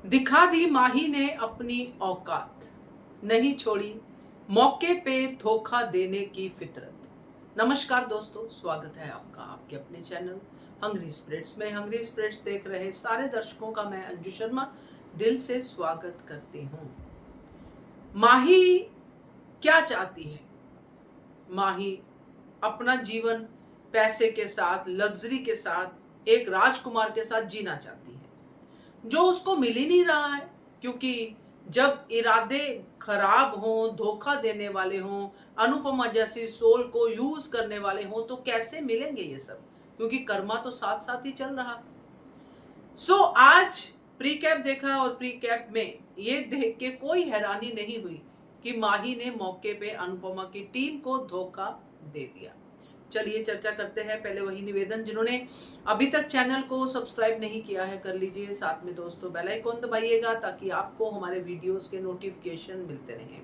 दिखा दी माही ने अपनी औकात, नहीं छोड़ी मौके पे धोखा देने की फितरत। नमस्कार दोस्तों, स्वागत है आपका आपके अपने चैनल हंग्री स्पिरिट्स में। हंग्री स्पिरिट्स देख रहे सारे दर्शकों का मैं अंजू शर्मा दिल से स्वागत करती हूँ। माही क्या चाहती है? माही अपना जीवन पैसे के साथ, लग्जरी के साथ, एक राजकुमार के साथ जीना चाहती है, जो उसको मिल ही नहीं रहा है। क्योंकि जब इरादे खराब हों, धोखा देने वाले हों, अनुपमा जैसी सोल को यूज करने वाले हों, तो कैसे मिलेंगे ये सब? क्योंकि कर्मा तो साथ साथ ही चल रहा। आज प्री कैप देखा और प्री कैप में ये देख के कोई हैरानी नहीं हुई कि माही ने मौके पे अनुपमा की टीम को धोखा दे दिया। चलिए चर्चा करते हैं। पहले वही निवेदन, जिन्होंने अभी तक चैनल को सब्सक्राइब नहीं किया है कर लीजिए। साथ में दोस्तों बेल आइकॉन दबाइएगा ताकि आपको हमारे वीडियोस के नोटिफिकेशन मिलते रहें।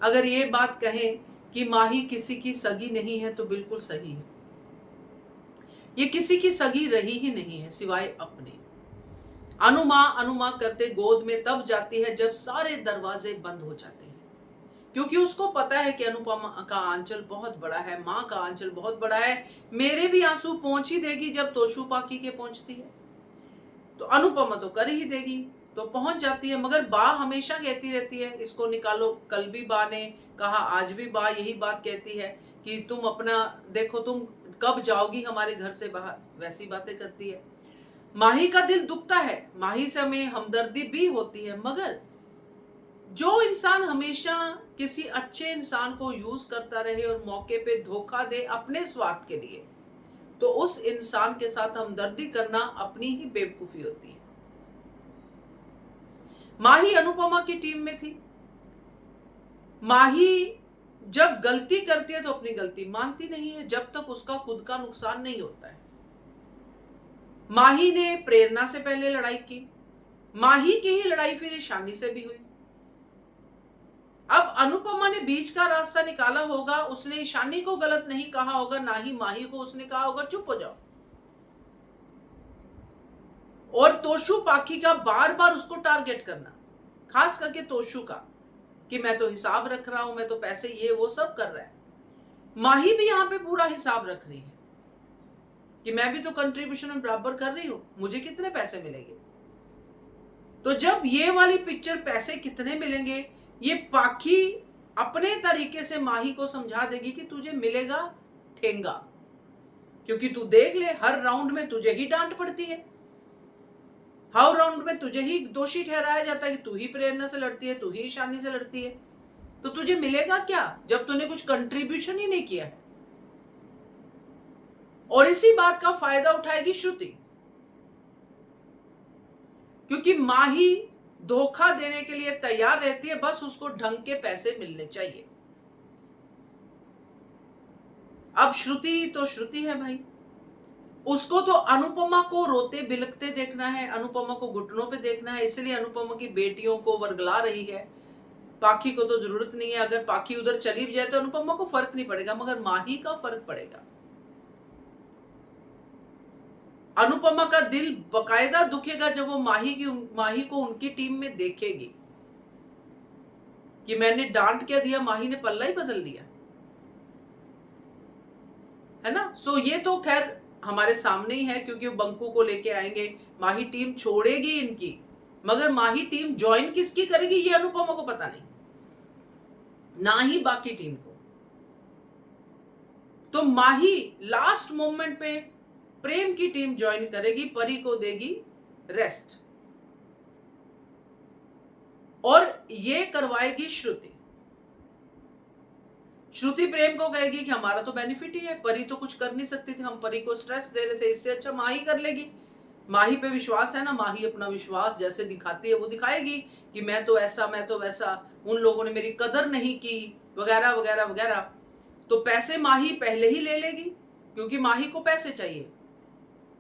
अगर ये बात कहें कि माही किसी की सगी नहीं है तो बिल्कुल सही है। ये किसी की सगी रही ही नहीं है सिवाय अपने। अनुमा करते गोद में तब जाती है जब सारे दरवाजे बंद हो जाते हैं, क्योंकि उसको पता है कि अनुपमा का आंचल बहुत बड़ा है, माँ का आंचल बहुत बड़ा है। मेरे भी आंसू पहुंच ही देगी जब तोशु पाकी के पहुंचती है, तो अनुपमा तो कर ही देगी, तो पहुंच जाती है। मगर बा हमेशा कहती रहती है इसको निकालो। कल भी बा ने कहा, आज भी बा यही बात कहती है कि तुम अपना देखो, तुम कब जाओगी हमारे घर से बाहर, वैसी बातें करती है। माही का दिल दुखता है, माही से हमें हमदर्दी भी होती है। मगर जो इंसान हमेशा किसी अच्छे इंसान को यूज करता रहे और मौके पे धोखा दे अपने स्वार्थ के लिए, तो उस इंसान के साथ हमदर्दी करना अपनी ही बेवकूफी होती है। माही अनुपमा की टीम में थी। माही जब गलती करती है तो अपनी गलती मानती नहीं है जब तक उसका खुद का नुकसान नहीं होता है। माही ने प्रेरणा से पहले लड़ाई की, माही की ही लड़ाई फिर ईशानी से भी हुई। अब अनुपमा ने बीच का रास्ता निकाला होगा, उसने ईशानी को गलत नहीं कहा होगा, ना ही माही को उसने कहा होगा चुप हो जाओ। और तोशु पाखी का बार बार उसको टारगेट करना, खास करके तोशु का, कि मैं तो हिसाब रख रहा हूं, मैं तो पैसे ये वो सब कर रहा है। माही भी यहां पे पूरा हिसाब रख रही है कि मैं भी तो कंट्रीब्यूशन बराबर कर रही हूं, मुझे कितने पैसे मिलेंगे। तो जब ये वाली पिक्चर पैसे कितने मिलेंगे, ये पाखी अपने तरीके से माही को समझा देगी कि तुझे मिलेगा ठेंगा। क्योंकि तू देख ले, हर राउंड में तुझे ही डांट पड़ती है, हर राउंड में तुझे ही दोषी ठहराया जाता है कि तू ही प्रेरणा से लड़ती है, तू ही ईशानी से लड़ती है। तो तुझे मिलेगा क्या जब तूने कुछ कंट्रीब्यूशन ही नहीं किया है। और इसी बात का फायदा उठाएगी श्रुति, क्योंकि माही धोखा देने के लिए तैयार रहती है, बस उसको ढंग के पैसे मिलने चाहिए। अब श्रुति तो श्रुति है भाई, उसको तो अनुपमा को रोते बिलखते देखना है, अनुपमा को घुटनों पे देखना है, इसलिए अनुपमा की बेटियों को वर्गला रही है। पाखी को तो जरूरत नहीं है, अगर पाखी उधर चली भी जाए तो अनुपमा को फर्क नहीं पड़ेगा, मगर माही का फर्क पड़ेगा। अनुपमा का दिल बकायदा दुखेगा जब वो माही को उनकी टीम में देखेगी कि मैंने डांट क्या दिया, माही ने पल्ला ही बदल दिया, है ना। ये तो खैर हमारे सामने ही है, क्योंकि वो बंकू को लेके आएंगे, माही टीम छोड़ेगी इनकी। मगर माही टीम ज्वाइन किसकी करेगी ये अनुपमा को पता नहीं, ना ही बाकी टीम को। तो माही लास्ट मोमेंट पे प्रेम की टीम ज्वाइन करेगी, परी को देगी रेस्ट, और ये करवाएगी श्रुति। श्रुति प्रेम को कहेगी कि हमारा तो बेनिफिट ही है, परी तो कुछ कर नहीं सकती थी, हम परी को स्ट्रेस दे रहे थे, इससे अच्छा माही कर लेगी। माही पे विश्वास है ना, माही अपना विश्वास जैसे दिखाती है वो दिखाएगी कि मैं तो ऐसा, मैं तो वैसा, उन लोगों ने मेरी कदर नहीं की, वगैरह वगैरह वगैरह। तो पैसे माही पहले ही ले लेगी, क्योंकि माही को पैसे चाहिए।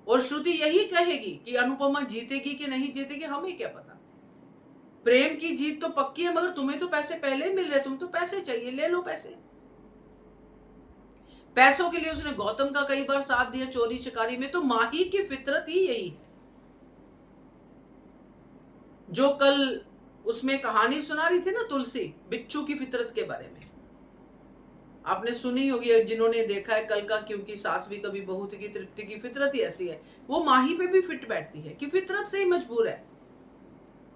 और श्रुति यही कहेगी कि अनुपमा जीतेगी कि नहीं जीतेगी हमें क्या पता, प्रेम की जीत तो पक्की है, मगर तुम्हें तो पैसे पहले ही मिल रहे, तुम तो पैसे चाहिए, ले लो पैसे। पैसों के लिए उसने गौतम का कई बार साथ दिया चोरी चकारी में। तो माही की फितरत ही यही है, जो कल उसमें कहानी सुना रही थी ना तुलसी, बिच्छू की फितरत के बारे में, आपने सुनी होगी जिन्होंने देखा है कल का, क्योंकि सास भी कभी बहू की तृप्ति की फितरत ही ऐसी है, वो माही पे भी फिट बैठती है कि फितरत से ही मजबूर है।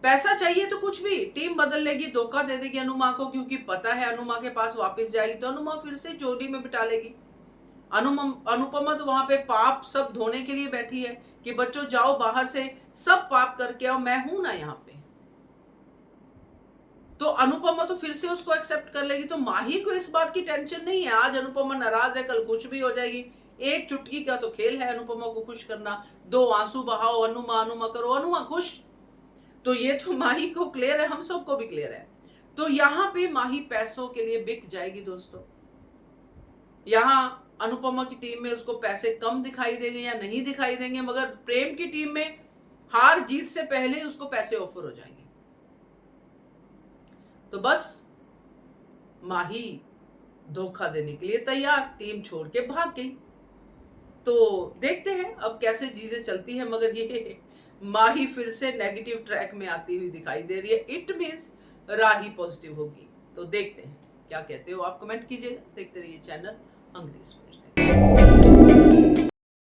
पैसा चाहिए तो कुछ भी टीम बदल लेगी, धोखा दे देगी अनुमा को, क्योंकि पता है अनुमा के पास वापस जाएगी तो अनुमा फिर से चोरी में बिठा लेगी। अनुपमा तो वहां पे पाप सब धोने के लिए बैठी है कि बच्चों जाओ बाहर से सब पाप करके आओ, मैं हूं ना यहाँ पे। तो अनुपमा तो फिर से उसको एक्सेप्ट कर लेगी, तो माही को इस बात की टेंशन नहीं है। आज अनुपमा नाराज है, कल खुश भी हो जाएगी। एक चुटकी का तो खेल है अनुपमा को खुश करना। दो आंसू बहाओ, अनुमा अनुमा करो, अनुमा खुश। तो ये तो माही को क्लियर है, हम सबको भी क्लियर है। तो यहां पे माही पैसों के लिए बिक जाएगी दोस्तों। यहां अनुपमा की टीम में उसको पैसे कम दिखाई देंगे या नहीं दिखाई देंगे, मगर प्रेम की टीम में हार जीत से पहले उसको पैसे ऑफर हो जाएंगे। तो बस माही धोखा देने के लिए तैयार, टीम छोड़ के भाग गई। तो देखते हैं अब कैसे चीजें चलती है, मगर ये माही फिर से नेगेटिव ट्रैक में आती हुई दिखाई दे रही है। इट मींस राही पॉजिटिव होगी। तो देखते हैं क्या कहते हो आप, कमेंट कीजिएगा। देखते रहिए चैनल हंग्री स्पिरिट से।